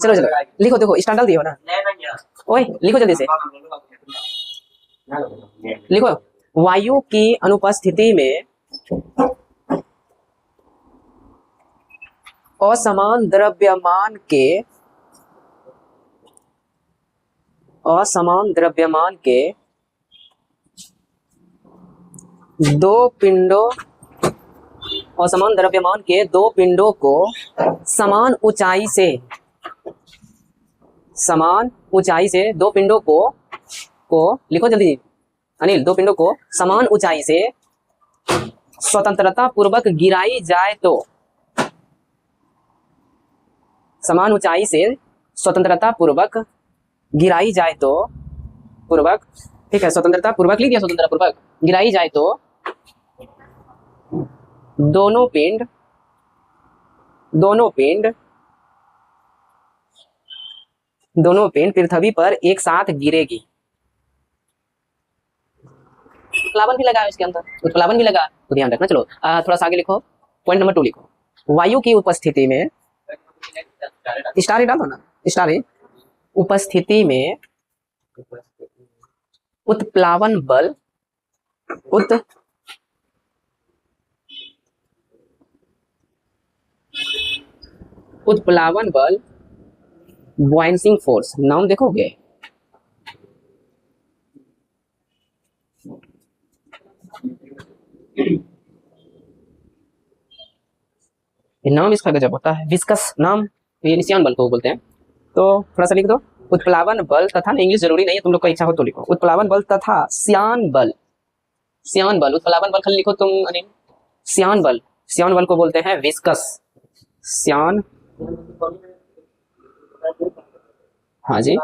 चलो चलो लिखो, देखो स्टैंडर्ड दियो ना, ओए लिखो जल्दी से लिखो। वायु की अनुपस्थिति में असमान द्रव्यमान के दो पिंडों को समान ऊंचाई से दो पिंडों को लिखो जल्दी अनिल, दो पिंडों को समान ऊंचाई से स्वतंत्रता पूर्वक गिराई जाए तो, समान ऊंचाई से स्वतंत्रता पूर्वक गिराई जाए तो, पूर्वक, ठीक है, स्वतंत्रता पूर्वक लिख दिया, स्वतंत्रता पूर्वक गिराई जाए तो दोनों पिंड पृथ्वी पर एक साथ गिरेगी। उत्प्लावन भी लगा है इसके अंदर, उत्प्लावन भी लगा, तो ध्यान रखना। चलो थोड़ा सा आगे लिखो, पॉइंट नंबर 2 लिखो। वायु की उपस्थिति में, स्टार डालो ना, स्टार उपस्थिति में उत्प्लावन बल बॉयंसिंग फोर्स, नाम देखोगे, नाम इसका गजब होता है, विस्कस नाम, ये निस्यान बल को बोलते हैं। तो थोड़ा सा लिख दो, उत्प्लावन बल तथा, इंग्लिश जरूरी नहीं है, तुम लोग को इच्छा हो तो लिखो, उत्प्लावन बल तथा श्यान बल, उत्प्लावन बल खाली लिखो तुम अनिल, श्यान बल को बोलते हैं विस्कस, श्यान, हाँ जी,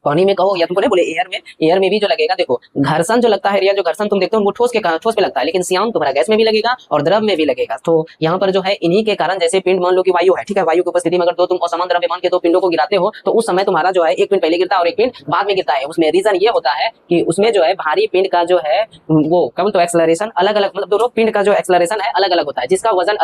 पानी में कहो या तुमको नहीं बोले एयर में भी जो लगेगा, देखो घर्षण जो लगता है, रियल जो घर्षण तुम देखते हो वो ठोस पे लगता है, लेकिन श्यान तुम्हारा गैस में भी लगेगा और द्रव में भी लगेगा। तो यहाँ पर जो है इन्हीं के कारण, जैसे पिंड मान लो कि वायु है, ठीक है, वायु की उपस्थिति में अगर तुम असमान द्रव्यमान के दो पिंडों को गिराते हो तो उस समय तुम्हारा जो है एक पिंड पहले गिरता है और एक पिंड बाद में गिरता है। उसमें रीजन ये होता है कि उसमें जो है भारी पिंड का जो है वो कम तो एक्सेलरेशन अलग अलग, मतलब दोनों पिंड का जो एक्सेलरेशन है अलग अलग होता है। जिसका वजन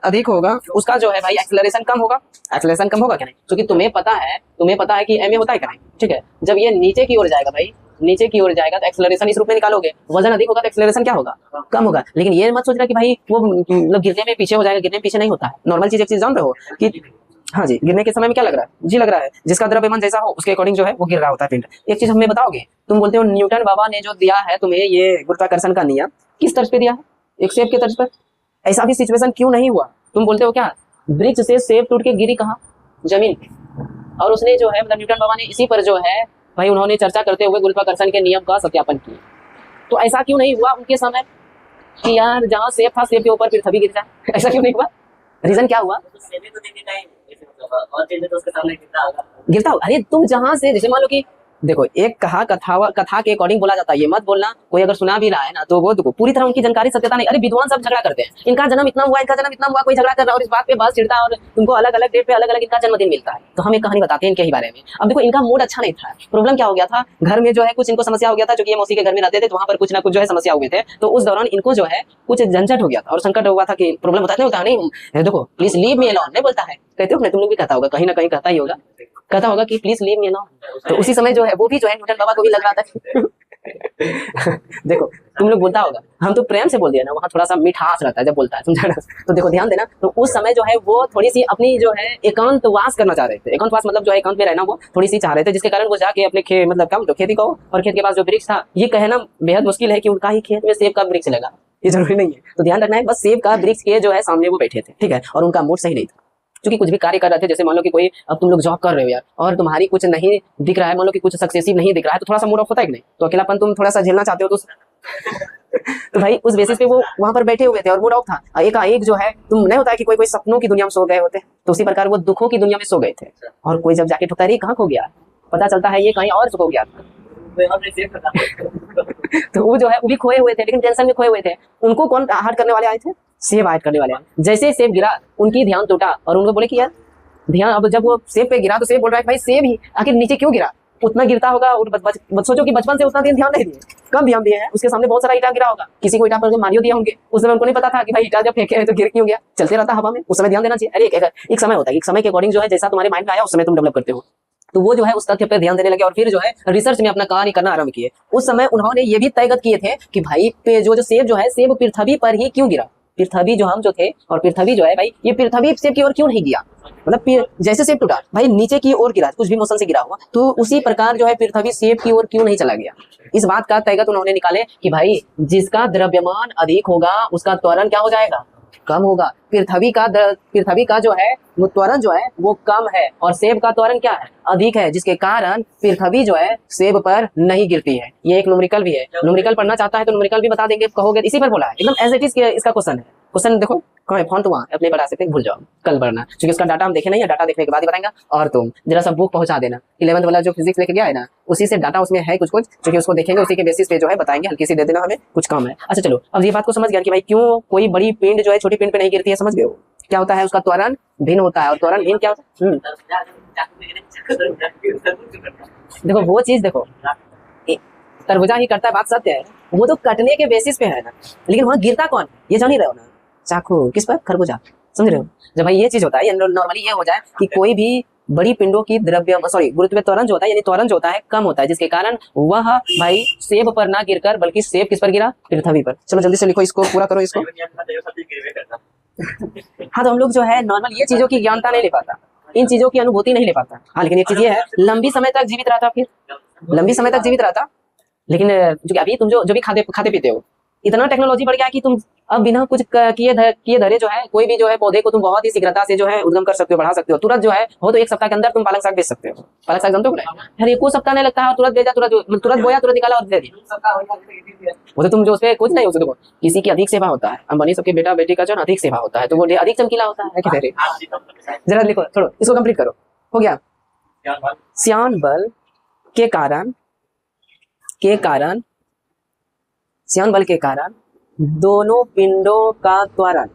अधिक होगा उसका जो है भाई एक्सेलरेशन कम होगा क्या नहीं, क्योंकि तुम्हें पता है कि एम ए होता है क्या नहीं, ठीक है। जब ये नीचे की ओर जाएगा भाई, नीचे की ओर जाएगा तो एक्सेलरेशन इस रूप में निकालोगे, वजन अधिक होगा तो एक्सेलरेशन क्या होगा, कम होगा। लेकिन ये मत सोचना कि भाई वो मतलब गिरने में पीछे हो जाएगा, गिरने में पीछे नहीं होता है। नॉर्मल चीज एक चीज जान रहे हो कि हाँ जी, गिरने के समय में क्या लग रहा है, जी लग रहा है, जिसका द्रव्यमान जैसा हो उसके अकॉर्डिंग जो है वो गिर रहा होता है पिंड। एक चीज हमें बताओगे, तुम बोलते हो न्यूटन बाबा ने जो दिया है तुम्हें ये गुरुत्वाकर्षण का नियम, किस तर्ज पे दिया है, एक सेब के तर्ज पर। ऐसा भी सिचुएशन क्यों नहीं हुआ, तुम बोलते हो क्या वृक्ष से सेब टूट के गिरी कहाँ, जमीन पे, और उसने जो है मतलब न्यूटन बाबा ने इसी पर जो है भाई उन्होंने चर्चा करते हुए गुरुत्वाकर्षण के नियम का सत्यापन किया। तो ऐसा क्यों नहीं हुआ उनके समय कि यार जहाँ सेब था सेब के ऊपर पृथ्वी गिर जाए, ऐसा क्यों नहीं हुआ, रीजन क्या हुआ, गिरता होगा। अरे तुम जहां से, जैसे मान लो कि देखो एक कथा के अकॉर्डिंग बोला जाता है, ये मत बोलना कोई अगर सुना भी रहा है ना तो वो देखो पूरी तरह उनकी जानकारी सत्यता नहीं। अरे विद्वान सब झगड़ा करते हैं, इनका जन्म इतना हुआ, कोई झगड़ा कर रहा है और इस बात पे बहस छिड़ता है और तुमको अलग अलग डेट पे अलग अलग इनका जन्मदिन मिलता है। तो हम एक कहानी बताते हैं इनके ही बारे में। अब देखो इनका मूड अच्छा नहीं था, प्रॉब्लम क्या हो गया था, घर में जो है कुछ इनको समस्या हो गया था, जो कि ये मौसी के घर में रहते थे तो वहां पर कुछ ना कुछ जो है समस्या हुए थे। तो उस दौरान इनको जो है कुछ झंझट हो गया था और संकट हुआ था कि प्रॉब्लम होता नहीं, देखो प्लीज लीव मी अलोन नहीं बोलता है, कहते हो ना, तुम लोग भी कहता होगा, कहीं ना कहीं कहता ही होगा, कहता होगा कि प्लीज लीव मी अलोन। तो उसी समय जो है वो भी जो है न्यूटन बाबा को भी लग रहा था देखो तुम लोग बोलता होगा, हम तो प्रेम से बोल दिया ना, वहाँ थोड़ा सा मिठास रहता है जब बोलता है, समझा ना। तो देखो ध्यान देना, तो उस समय जो है वो थोड़ी सी अपनी जो है एकांतवास करना चाह रहे थे, एकांतवास मतलब जो है एकांत में रहना वो थोड़ी सी चाह रहे थे, जिसके कारण वो जाके अपने मतलब क्या तो खेती कहो, और खेत के पास जो वृक्ष था, ये कहना बेहद मुश्किल है कि उनका ही खेत में सेब का वृक्ष लगा, ये जरूरी नहीं है। तो ध्यान रखना है, बस सेब का वृक्ष के जो है सामने वो बैठे थे, ठीक है, और उनका मूड सही नहीं था, क्योंकि कुछ भी कार्य कर रहे थे, जैसे मान लो कि कोई अब तुम लोग जॉब कर रहे हो यार और तुम्हारी कुछ नहीं दिख रहा है, मान लो कि कुछ सक्सेसिव नहीं दिख रहा है, तो थोड़ा सा मूड ऑफ होता है कि नहीं, तो अकेलापन तुम थोड़ा सा झेलना चाहते हो तो तो भाई उस बेसिस पे वो वहां पर बैठे हुए थे और मूड ऑफ था। एक जो है तुम नहीं होता है कि कोई सपनों की दुनिया में सो गए होते, तो उसी प्रकार वो दुखों की दुनिया में सो गए थे, और कोई जब जाके ठुकता, कहाँ खो गया, पता चलता है ये कहीं और खो गया तो वो जो है वो भी खोए हुए थे, लेकिन टेंशन में खोए हुए थे। उनको कौन आहट करने वाले आए थे, सेब आहट करने वाले आए। जैसे ही सेब गिरा उनकी ध्यान टूटा और उनको बोले कि यार ध्यान, अब जब वो सेब पे गिरा तो सेब बोल रहा है भाई सेब ही आखिर नीचे क्यों गिरा, उतना गिरता होगा और सोचो कि बचपन से उतना दिन ध्यान नहीं दिए, कम ध्यान दिए हैं, उसके सामने बहुत सारा ईटा गिरा होगा, किसी को ईटा पर मारियो दिया होंगे, उस समय उनको नहीं पता था कि भाई ईटा जब फेंके तो गिर क्यों गया, चलते रहता हवा में, उस समय ध्यान देना चाहिए। अरे एक समय होता है, एक समय के अकॉर्डिंग जो है जैसा तुम्हारे माइंड में आया उस समय तुम डेवलप करते हो, तो वो जो है उस तथ्य पर ध्यान देने लगे और फिर जो है रिसर्च में अपना कार्य करना आरंभ किए। उस समय उन्होंने ये भी तयगत किए थे कि भाई जो सेब जो है सेब पृथ्वी पर ही क्यों गिरा, पृथ्वी जो हम जो थे और पृथ्वी जो है भाई ये पृथ्वी सेब की ओर क्यों नहीं गिरा, मतलब जैसे सेब टूटा भाई नीचे की ओर गिरा, कुछ भी मोशन से गिरा हुआ, तो उसी प्रकार जो है पृथ्वी सेब की ओर क्यों नहीं चला गया। इस बात का तयगत उन्होंने निकाले कि भाई जिसका द्रव्यमान अधिक होगा उसका त्वरण क्या हो जाएगा, कम होगा। पृथ्वी का जो है वो त्वरण जो है वो कम है और सेब का त्वरण क्या है, अधिक है, जिसके कारण पृथ्वी जो है सेब पर नहीं गिरती है। ये एक न्यूमेरिकल भी है, न्यूमेरिकल पढ़ना चाहता है तो न्यूमेरिकल भी बता देंगे, कहोगे इसी पर बोला है एकदम एज इट इज इसका क्वेश्चन है। क्वेश्चन देखो कहाँ है, फॉन्ट वहाँ अपने बढ़ा सकते हैं, भूल जाओ कल पढ़ना, क्योंकि उसका डाटा हम देखे नहीं है, डाटा देखने के बाद ही बताएंगे। और तुम जरा सा बुक पहुंचा देना 11th वाला जो फिजिक्स लेके गया है ना, उसी से डाटा उसमें है कुछ क्योंकि उसको देखेंगे, उसी के बेसिस पे जो है बताएंगे, हल्की सी दे देना हमें, कुछ काम है। अच्छा चलो अब ये बात को समझ गया कि भाई क्यों कोई बड़ी पिंड जो है छोटी पिंड पे नहीं गिरती है, समझ गए हो क्या होता है, उसका त्वरण भिन्न होता है। और त्वरण भिन्न क्या होता है, देखो वो चीज देखो तरबूजा ही करता है, बात सत्य है, वो तो कटने के बेसिस पे है ना, लेकिन वहां गिरता कौन, ये जान ही रहे हो ना, चाकू किस पर, खरबूजा, समझ रहे हो। जब भाई ये चीज होता है नॉर्मली ये हो जाए कि कोई भी बड़ी पिंडों की गुरुत्व त्वरण जो होता है यानी त्वरण जो होता है कम होता है, जिसके कारण वह भाई सेब पर ना गिरकर बल्कि सेब किस पर गिरा, पृथ्वी पर। चलो जल्दी से लिखो, इसको पूरा करो इसको। हाँ तो हम लोग जो है नॉर्मल ये चीजों की ज्ञानता नहीं ले पाता, इन चीजों की अनुभूति नहीं ले पाता। हाँ लेकिन एक चीज ये है लंबी समय तक जीवित रहता, फिर लंबी समय तक जीवित रहता, लेकिन जो अभी तुम जो भी खाते पीते हो, इतना टेक्नोलॉजी बढ़ गया है कि तुम अब बिना कुछ किए धरे जो है कोई भी जो है पौधे को तुम बहुत ही शीघ्रता से जो है उद्गम कर सकते हो, बढ़ा सकते हो। तुरंत जो है हो तो एक सप्ताह के अंदर तुम पालक साग बेच सकते हो। पालक साग जानते हो ना, यार एक सप्ताह नहीं लगता है, तुरंत बेचा, तुरंत बोया, तुरंत निकाला और दे दिया। वो तो तुम जो उसपे कुछ नहीं हो, देखो किसी की अधिक सेवा होता है, अंबानी सबके बेटा बेटी का जो अधिक सेवा होता है तो वो अधिक चमकीला होता है। क्या जरा लिखो, छोड़ो इसको कंप्लीट करो, हो गया। श्यान बल के कारण दोनों पिंडों का त्वरण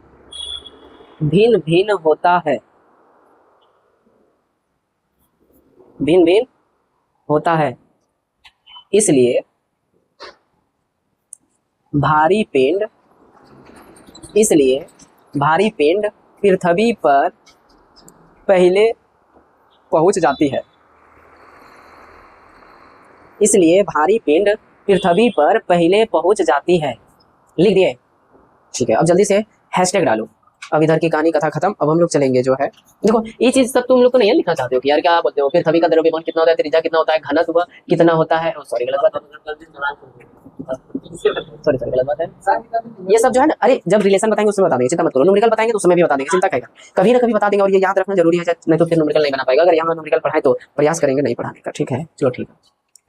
भिन्न भिन्न होता है, भिन्न भिन्न होता है। इसलिए भारी पिंड पृथ्वी पर पहले पहुंच जाती है, इसलिए भारी पिंड पृथ्वी पर पहले पहुंच जाती है। लिख दिए, ठीक है। अब जल्दी से हैशटैग डालो। अब इधर की कहानी कथा खत्म, अब हम लोग चलेंगे जो है, देखो ये चीज सब तुम लोग तो नहीं लिखना चाहते हो कि यार क्या बोलते हो, पृथ्वी का द्रव्यमान कितना होता है, त्रिज्या कितना होता है, घनत्व कितना होता है, सॉरी गलत बात है, सॉरी गलत बात है, ये सब जो है ना, अरे जब रिलेशन बताएंगे उसमें बता देंगे, चिंता मत करो। न्यूमेरिकल बताएंगे तो उसमें भी बता देंगे, चिंता करेगा, कभी ना कभी बता देंगे और ये याद रखना जरूरी है, नहीं तो फिर न्यूमेरिकल नहीं बना पाएगा। अगर यहाँ न्यूमेरिकल पढ़ाए तो प्रयास करेंगे नहीं पढ़ाने का, ठीक है, चलो ठीक है,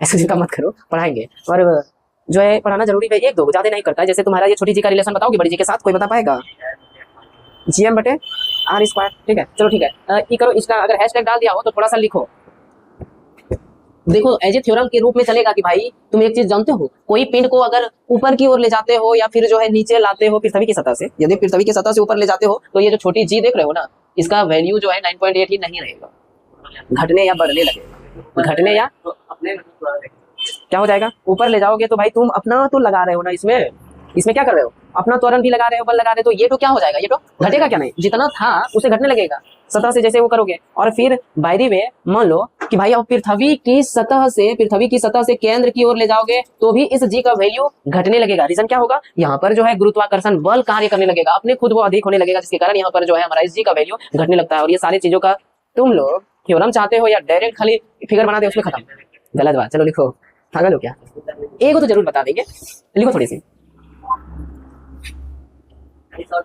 ऐसे चिंता मत करो, पढ़ाएंगे। और जो है पढ़ाना जरूरी है, एक दो ज्यादा नहीं करता है। जैसे तुम्हारा ये छोटी जी का रिलेशन बताओगे बड़ी जी के साथ, कोई बता पाएगा, GM बटे R², ठीक है, चलो ठीक है। ये करो, इसका अगर हैशटैग डाल दिया हो तो थोड़ा सा लिखो, देखो एज ए थ्योरम के रूप में चलेगा कि भाई तुम एक चीज जानते हो, कोई पिंड को अगर ऊपर की ओर ले जाते हो या फिर जो है नीचे लाते हो पृथ्वी की सतह से, यदि पृथ्वी की सतह से ऊपर ले जाते हो तो ये जो छोटी जी देख रहे हो ना, इसका वैल्यू जो है 9.8 ही नहीं रहेगा, घटने या बढ़ने लगेगा, घटने या क्या हो जाएगा, ऊपर ले जाओगे तो भाई तुम अपना तो लगा रहे हो ना, इसमें क्या कर रहे हो, अपना त्वरण भी लगा रहे हो, बल लगा रहे हो, तो ये तो क्या हो जाएगा, ये तो घटेगा क्या, नहीं जितना था उसे घटने लगेगा सतह से जैसे वो करोगे। और फिर बाय द वे मान लो कि भाई अब पृथ्वी की सतह से केंद्र की ओर ले जाओगे तो भी इस जी का वैल्यू घटने लगेगा। रीजन क्या होगा, यहाँ पर जो है गुरुत्वाकर्षण बल कार्य करने लगेगा, अपने खुद वो अधिक होने लगेगा, जिसके कारण यहाँ पर जो है हमारा इस जी का वैल्यू घटने लगता है। और ये सारी चीजों का तुम लोग थ्योरम चाहते हो या डायरेक्ट खाली फिगर बना दे उसमें खत्म, गलत बात। चलो लिखो, पागल हो क्या, एक तो जरूर बता देंगे, लिखो थोड़ी सी।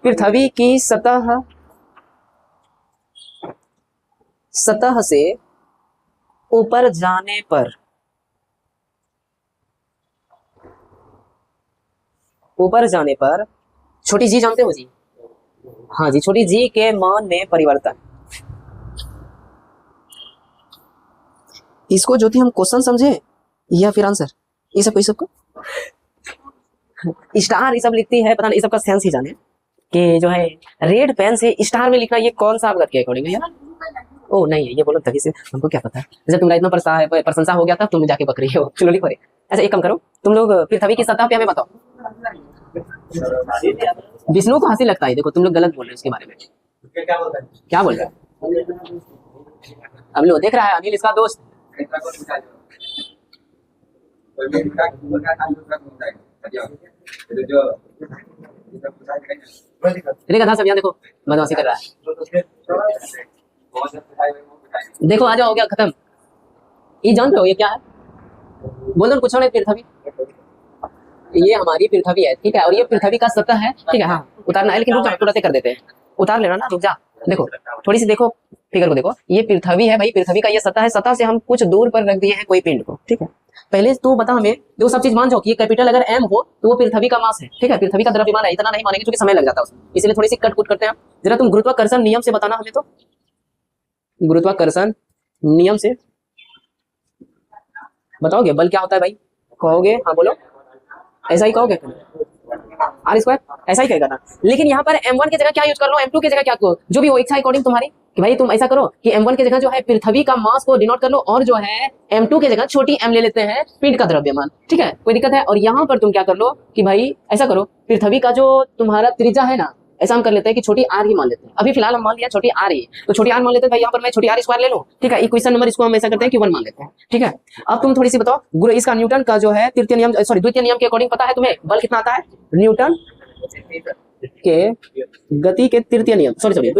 पृथ्वी की सतह से ऊपर जाने पर छोटी जी जानते हो जी, हाँ जी, छोटी जी के मान में परिवर्तन, इसको ज्योति हम क्वेश्चन समझे या फिर आंसर, ये सब स्टार ये सब लिखती है, पता नहीं सबका सेंस ही जाने कि जो है रेड पेन से स्टार में लिखना ये कौन सा अवगत के अकॉर्डिंग है, ओ नहीं ये बोलो तभी से हमको क्या पता है, जब तुम्हारा इतना प्रशंसा हो गया तब तुम जाके बकरी हो स्लोली करे। अच्छा एक काम करो, तुम लोग पृथ्वी की सतह पे हमें बताओ। विष्णु को हंसी लगता है, देखो तुम लोग गलत बोल रहे हो इसके बारे में। क्या बोल रहे हो? अब लो देख रहा है अनिल इसका दोस्त। गधा सब यहाँ देखो बदमाशी कर रहा है। देखो आ जाओ, हो गया खत्म। ये जानते हो ये क्या है? बोल दो कुछ नहीं, पृथ्वी। ये हमारी पृथ्वी है, ठीक है, और ये पृथ्वी का सतह है, ठीक है। हाँ उतारना है, लेकिन रुक जा तुरंत कर देते हैं, उतार लेना ना, रुक जा। देखो थोड़ी सी देखो फिगर को, देखो ये पृथ्वी है भाई, पृथ्वी का ये सतह है, सतह से हम कुछ दूर पर रख दिए हैं कोई पिंड को, ठीक है। पहले तू बता हमें, जो सब चीज मान जाओ कि ये कैपिटल अगर एम हो तो वो पृथ्वी का मास है, ठीक है, पृथ्वी का द्रव्यमान है। इतना नहीं मानेंगे क्योंकि समय लग जाता है उसमें, इसलिए थोड़ी सी कट कुट करते हैं। जरा तुम गुरुत्वाकर्षण नियम से बताना हमें, तो गुरुत्वाकर्षण नियम से बताओगे बल क्या होता है भाई? कहोगे हाँ बोलो, ऐसा ही कहोगे आर स्क्वायर, ऐसा ही कहेगा ना। लेकिन यहाँ पर m1 की जगह क्या यूज कर लो, m2 की जगह क्या करो, जो भी हो इच्छा अकॉर्डिंग तुम्हारी, कि भाई तुम ऐसा करो कि m1 की जगह जो है पृथ्वी का मास को डिनोट कर लो, और जो है m2 की जगह छोटी m ले लेते हैं पिंड का द्रव्यमान, ठीक है, कोई दिक्कत है। और यहाँ पर तुम क्या कर लो कि भाई ऐसा करो, पृथ्वी का जो तुम्हारा त्रिज्या है ना, ऐसा हम कर लेते हैं कि छोटी आर ही मान लेते हैं। अभी फिलहाल हम मान लिया छोटी आर ही, तो छोटी आर मान लेते हैं भाई, यहाँ पर मैं छोटी आर स्क्वायर ले लूं, ठीक है। इक्वेशन नंबर इसको हम ऐसा करते हैं कि 1 मान लेते हैं, ठीक है। अब तुम थोड़ी सी बताओ, इसका न्यूटन का जो है तृतीय नियम, सॉरी द्वितीय नियम के अकॉर्डिंग पता है तुम्हें बल कितना आता है? न्यूटन के गति के तृतीय नियम, सॉरी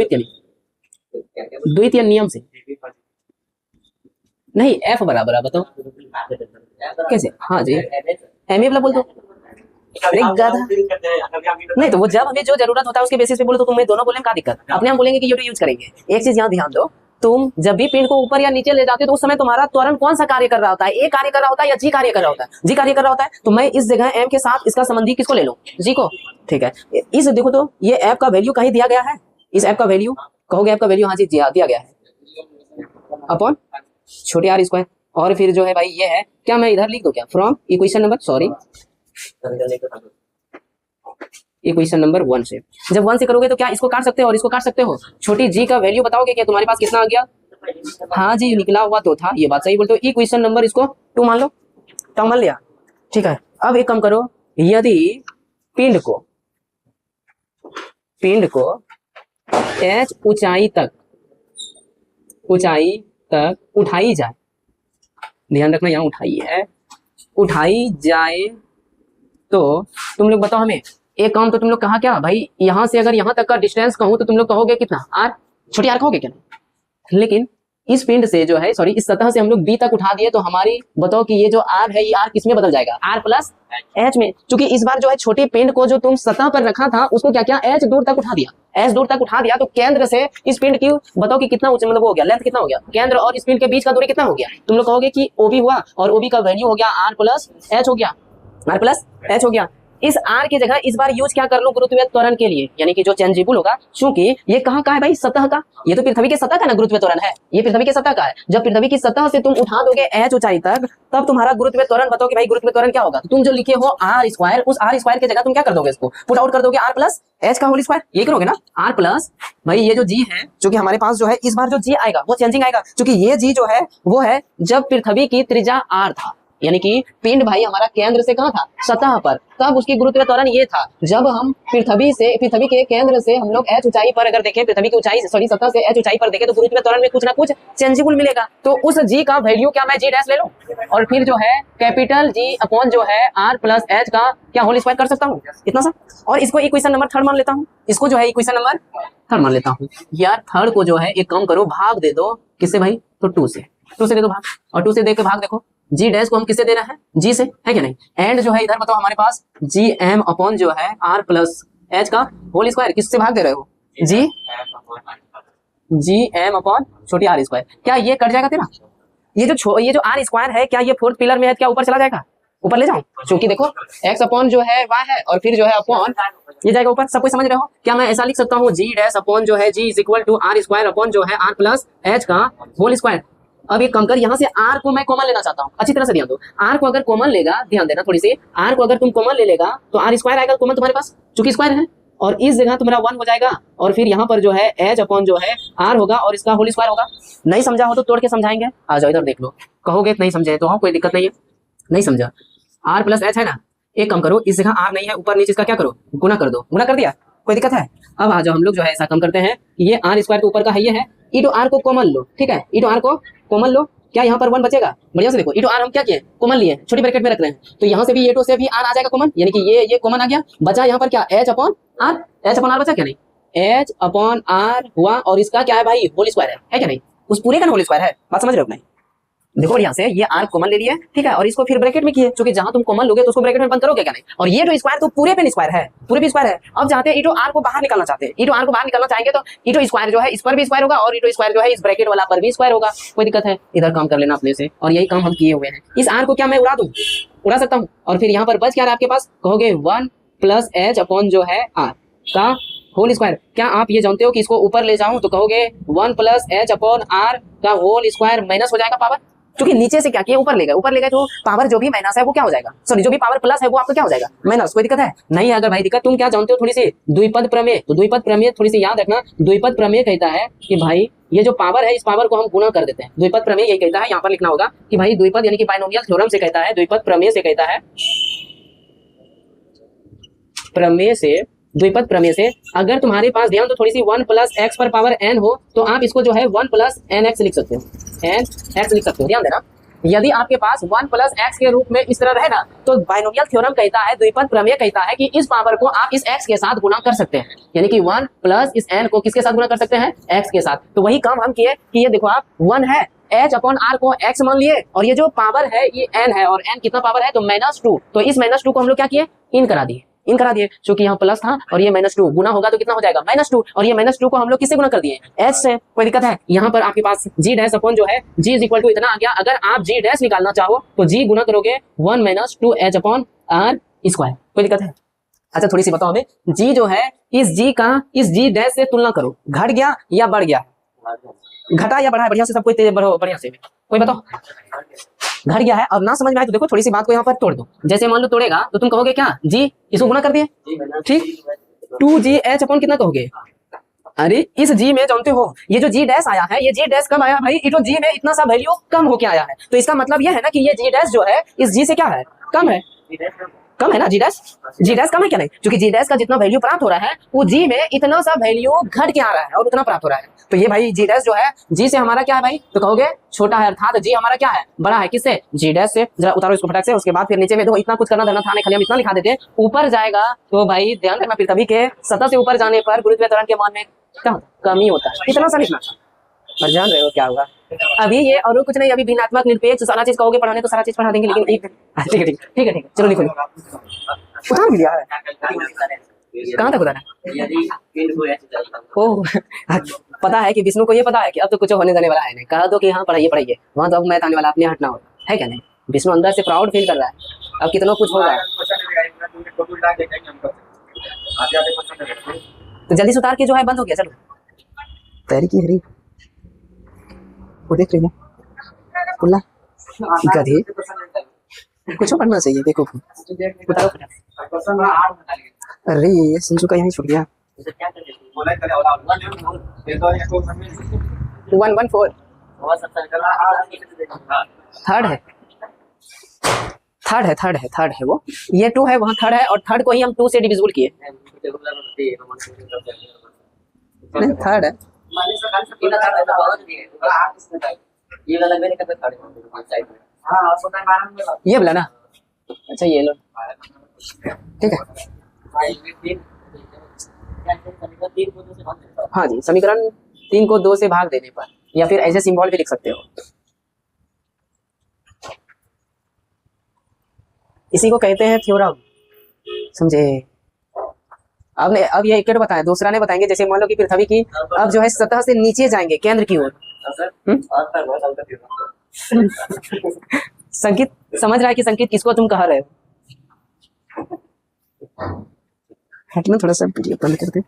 द्वितीय नियम से नहीं, एफ बराबर है, बताओ कैसे? हाँ जी एम ए वाला बोल दो। नहीं तो वो जब हमें जो जरूरत होता है उसके बेसिस पे बोलो, तो तुम्हें दोनों बोले क्या दिक्कत? अपने हम बोलेंगे कि ये यूज करेंगे। एक चीज यहाँ ध्यान दो, तुम जब भी पिंड को ऊपर या नीचे ले जाते हो तो उस समय तुम्हारा त्वरण कौन सा कार्य कर रहा होता है? ए कार्य कर रहा होता है या जी कार्य कर रहा होता है? जी कार्य कर रहा होता है। तो मैं इस जगह एम के साथ इसका संबंधी किसको ले लूं? जी को, ठीक है। इस देखो तो ये ऐप का वैल्यू कहीं दिया गया है, इस ऐप का वैल्यू कहोगे, ऐप का वैल्यू हाँ जी दिया गया है अपॉन छोटे आर स्क्वायर। और फिर जो है भाई ये है क्या, मैं इधर लिख दो क्या, from equation number, sorry equation number 1 से। जब 1 से करोगे तो क्या इसको काट सकते हो और इसको काट सकते हो। छोटी जी का वैल्यू बताओगे क्या तुम्हारे पास कितना आ गया? हाँ जी निकला हुआ तो था, ये बात सही बोलते हो। इक्वेशन नंबर इसको 2 मान लो, तो मान लिया, ठीक है। अब एक काम करो, यदि पिंड को h ऊंचाई तक उठाई जाए, ध्यान रखना यहाँ उठाई जाए, तो तुम लोग बताओ हमें एक काम, तो तुम लोग कहा क्या भाई, यहां से अगर यहां तक का डिस्टेंस कहूं तो तुम लोग कहोगे कितना? आर, छोटी आर कहोगे क्या? लेकिन इस पिंड से जो है, सॉरी इस सतह से हम लोग बी तक उठा दिए, तो हमारी बताओ कि ये जो आर है, ये आर किस में बदल जाएगा? आर प्लस एच में। क्योंकि इस बार जो है छोटी पिंड को जो तुम सतह पर रखा था उसको क्या किया, एच दूर तक उठा दिया, एच दूर तक उठा दिया, तो केंद्र से इस पिंड की बताओ कि कितना ऊंचा, मतलब हो गया लेंथ कितना हो गया, केंद्र और इस पिंड के बीच का दूरी कितना हो गया? तुम लोग कहोगे कि ओबी हुआ, और ओबी का वैल्यू हो गया आर प्लस एच हो गया, आर प्लस एच हो गया। इस आर की जगह इस बार यूज क्या कर लो, गुरुत्वीय त्वरण के लिए, यानी कि जो चेंजेबल होगा, क्योंकि ये कहाँ का है भाई, सतह का, ये तो पृथ्वी के सतह का ना गुरुत्वीय त्वरण है, ये पृथ्वी के सतह का है। जब पृथ्वी की सतह से तुम उठा दोगे एच ऊंचाई तक, तब तुम्हारा गुरुत्वीय त्वरण बताओ कि भाई गुरुत्वीय त्वरण क्या होगा। तो तुम जो लिखे हो आर स्क्वायर, उस आर स्क्वायर की जगह तुम क्या कर दोगे, इसको पुट आउट कर दोगे, आर प्लस एच का होल स्क्वायर, ये करोगे ना, आर प्लस भाई ये जो जी है, जो कि हमारे पास जो है इस बार जो जी आएगा वो चेंजिंग आएगा, क्योंकि ये जी जो है वो है जब पृथ्वी की त्रिज्या आर था, यानी कि पिंड भाई हमारा केंद्र से कहाँ था, सतह पर, तब उसकी गुरुत्वीय त्वरण ये था। जब हम पृथ्वी के केंद्र से हम लोग एच ऊंचाई पर अगर देखें, पृथ्वी की ऊंचाई सॉरी सतह से एच ऊंचाई पर देखें, तो गुरुत्वीय त्वरण में कुछ ना कुछ चेंजेबल मिलेगा। तो उस जी का वैल्यू क्या मैं जी डैश ले लूं, और फिर जो है कैपिटल जी अपॉन जो है आर प्लस एच का क्या होल स्क्वायर कर सकता हूँ, इतना सा। और इसको इक्वेशन नंबर 3 मान लेता हूँ, इसको जो है इक्वेशन नंबर 3 मान लेता हूँ। यार 3 को जो है एक काम करो, भाग दे दो, किससे भाई, तो 2 से दे दो भाग, और 2 से दे के भाग देखो, जी डैश को हम किससे देना है, जी से, है क्या नहीं। एंड जो है इधर बताओ हमारे पास जी एम अपॉन जो है आर प्लस एच का होल स्क्वायर, किससे भाग दे रहे हो, जी एम अपॉन छोटी आर स्क्वायर। क्या ये कट जाएगा तेरा, ये जो आर स्क्वायर है, क्या ये फोर्थ पिलर में है, क्या ऊपर चला जाएगा, ऊपर ले जाऊं, क्योंकि देखो एक्स अपॉन जो है वाई है, और फिर जो है अपॉन ये जाएगा ऊपर, सब कोई समझ रहे हो। क्या मैं ऐसा लिख सकता हूँ, जी डैश अपॉन जो है g is equal to R square upon जो है आर प्लस एच का होल स्क्वायर। अब एक कम कर, यहाँ से आर को मैं कॉमन लेना चाहता हूँ, अच्छी तरह से ध्यान दो, आर को अगर कॉमन लेगा, ध्यान देना थोड़ी सी, आर को अगर तुम कॉमन ले लेगा तो आर स्क्वायर आएगा कॉमन तुम्हारे पास, चूंकि स्क्वायर है, और इस जगह तुम्हारा 1 हो जाएगा, और फिर यहाँ पर जो है एच अपॉन जो है आर होगा और इसका होल स्क्वायर होगा। नहीं समझा हो तो तोड़ के समझाएंगे, आ जाओ इधर देख लो। कहोगे नहीं समझे तो हाँ कोई दिक्कत नहीं है, नहीं समझा। आर प्लस एच है ना, एक काम करो, इस जगह आर नहीं है, ऊपर नीचे इसका क्या करो, गुना कर दो। गुना कर दिया, कोई दिक्कत है। अब आ जाओ हम लोग जो है ऐसा कम करते हैं, ये आर स्क्वायर तो ऊपर का है, ये है ई टू आर को कॉमन लो, ठीक है, ई टू आर को कॉमन लो। क्या यहाँ पर 1 बचेगा, बढ़िया से देखो, ई टू आर हम क्या किए, कॉमन लिए, छोटी ब्रैकेट में रख रहे हैं, तो यहाँ से भी ये टू से भी आर आ जाएगा कॉमन, यानी कि ये कॉमन आ गया। बचा यहाँ पर क्या, H upon R, H upon R बचा क्या, नहीं एच अपॉन आर हुआ, और इसका क्या है भाई, होल स्क्वायर है क्या नहीं, उस पूरे का होल स्क्वायर है। बात समझ रहे हो नहीं, देखो बढ़िया से, ये आर कॉमन ले लिए, ठीक है, और इसको फिर ब्रैकेट में किए, क्योंकि जहां तुम कॉमन लोगे तो उसको ब्रैकेट में बंद करोगे क्या नहीं, और ये जो स्क्वायर तो पूरे पे स्क्वायर है, पूरे पे स्क्वायर है। अब चाहते हैं ई टू आर को बाहर निकालना चाहते हैं, ई टू आर को बाहर निकालना चाहेंगे तो ई टू स्क्वायर जो है इस पर भी स्क्वायर होगा, और ई टू स्क्वायर जो है इस ब्रैकेट वाला पर भी स्क्वायर होगा। कोई दिक्कत है, इधर काम कर लेना अपने से, और यही काम हम किए हुए हैं। इस आर को क्या मैं उड़ा दूं, उड़ा सकता हूँ, और फिर यहाँ पर बच क्या रहा आपके पास, कहोगे 1 प्लस एच अपॉन जो है आर का होल स्क्वायर। क्या आप ये जानते हो कि इसको ऊपर ले जाऊं तो कहोगे 1 प्लस एच अपॉन आर का होल स्क्वायर माइनस हो जाएगा पावर, क्योंकि नीचे से क्या किया, ऊपर ले गए, ऊपर ले गए तो पावर जो भी माइनस है वो क्या हो जाएगा, सॉरी जो भी पावर प्लस है वो आपका क्या हो जाएगा, माइनस। कोई दिक्कत है नहीं है। अगर भाई दिक्कत, तुम क्या जानते हो थोड़ी सी द्विपद प्रमेय, तो द्विपद प्रमेय थोड़ी सी याद रखना। द्विपद प्रमेय कहता है कि भाई ये जो पावर है इस पावर को हम गुणा कर देते हैं। द्विपद प्रमेय यही कहता है, यहाँ पर लिखना होगा कि भाई द्विपद यानी कि बाइनोमियल थ्योरम से कहता है, द्विपद प्रमेय से कहता है, प्रमेय से, द्विपद प्रमेय से अगर तुम्हारे पास ध्यान तो थोड़ी सी 1 प्लस एक्स पर पावर n हो तो आप इसको जो है 1 प्लस एन एक्स लिख सकते हो, एन एक्स लिख सकते हो। ध्यान देना, यदि आपके पास 1 प्लस एक्स के रूप में इस तरह रहे ना तो बाइनोमियल थ्योरम कहता है, द्विपद प्रमेय कहता है कि इस पावर को आप इस x के साथ गुणा कर सकते हैं, यानी कि 1 प्लस इस n को किसके साथ गुणा कर सकते हैं, x के साथ। तो वही काम हम किए कि ये देखो आप 1 है, h अपॉन r को x मान लिए, और ये जो पावर है ये n है, और n कितना पावर है तो -2, तो इस -2 को हम लोग क्या किए, इन करा दिए, इन करा दिए, क्योंकि यहाँ प्लस था और ये -2 गुना होगा तो कितना हो जाएगा -2, और ये -2 को हम लोग किससे गुना कर दिए, h से। कोई दिक्कत है, यहाँ पर आपके पास g डैश अपॉन जो है g इज इक्वल टू इतना आ गया। अगर आप g डैश निकालना चाहो तो g गुना करोगे 1 - 2h अपॉन r स्क्वायर। कोई दिक्कत है। अच्छा थोड़ी सी बताओ हमें, g जो है इस g का इस g डैश से तुलना करो, घट गया या बढ़ गया, घटा या बढ़ा है, बढ़िया से सब कोई तेज बढ़ो, बढ़िया से कोई बताओ, घट गया है। अब ना समझ में आए तो देखो थोड़ी सी बात को यहाँ पर तोड़ दो। जैसे मान लो तोड़ेगा तो तुम कहोगे क्या, जी इसको गुना कर दिए, ठीक, 2gh अपॉन कितना कहोगे, अरे इस g में जानते हो ये जो g डैश आया है, ये g डैश कम आया भाई, ये जो g में इतना सा वैल्यू कम होके आया है, तो इसका मतलब ये है ना कि ये g डैश जो है इस g से क्या है, कम है, कम है ना, जी डैश कम है क्या नहीं, क्योंकि जी डैश का जितना वैल्यू प्राप्त हो रहा है वो जी में इतना सा वैल्यू घट के आ रहा है और उतना प्राप्त हो रहा है। तो ये भाई जी डैश जो है जी से हमारा क्या है भाई, तो कहोगे छोटा है, अर्थात जी हमारा क्या है, बड़ा है, किससे, जी डैश से। जरा उतारो इसको फटाक से, उसके बाद फिर नीचे में देखो इतना कुछ करना धरना था नहीं, खाली हम इतना लिखा देते, ऊपर जाएगा तो भाई ध्यान रखना फिर कभी के सतह से ऊपर जाने पर गुरुत्वाकर्षण त्वरण के मान में क्या कमी होता है, इतना सा लिखना, और जान रहे हो क्या होगा अभी ये, और कुछ नहीं, अभी भिन्नात्मक निरपेक्ष सारा चीज कहोगे पढ़ाने तो सारा चीज पढ़ा देंगे, लेकिन एक ठीक है ठीक है चलो लिखो, उतार भी लिया है, कहाँ तक उतारा, ओह पता है कि विष्णु को ये पता है कि अब तो कुछ होने जाने वाला है नहीं, कहा दो कि हाँ पढ़ाइए पढ़ाइए, वहां तो अब मैथ आने वाला, अपने हटना होगा है क्या नहीं। विष्णु अंदर से प्राउड फील कर रहा है, अब कितना कुछ होगा, तो जल्दी से उतार के जो है बंद हो गया, चलो तैयारी की हरी वो देख रही है कुल्ला गधे, कुछ पढ़ना चाहिए, देखो बताओ। अरे ये संजू का यहीं छूट गया, 114 थर्ड है वो, ये 2 है, वहाँ थर्ड है, और थर्ड को ही हम 2 से डिविजिबल किए, नहीं थर्ड है, ये बोला ना, अच्छा ये लो ठीक है, हाँ जी, समीकरण 3 को 2 से भाग देने पर, या फिर ऐसे सिंबल भी लिख सकते हो, इसी को कहते हैं थ्योरम, समझे। अब ये एक बताया, दूसरा ने बताएंगे, जैसे मान लो कि पृथ्वी की अब जो है सतह से नीचे जाएंगे केंद्र की ओर, संकेत समझ रहा है कि संकेत किसको तुम कह रहे हो, हटना थोड़ा सा वीडियो बंद कर दे।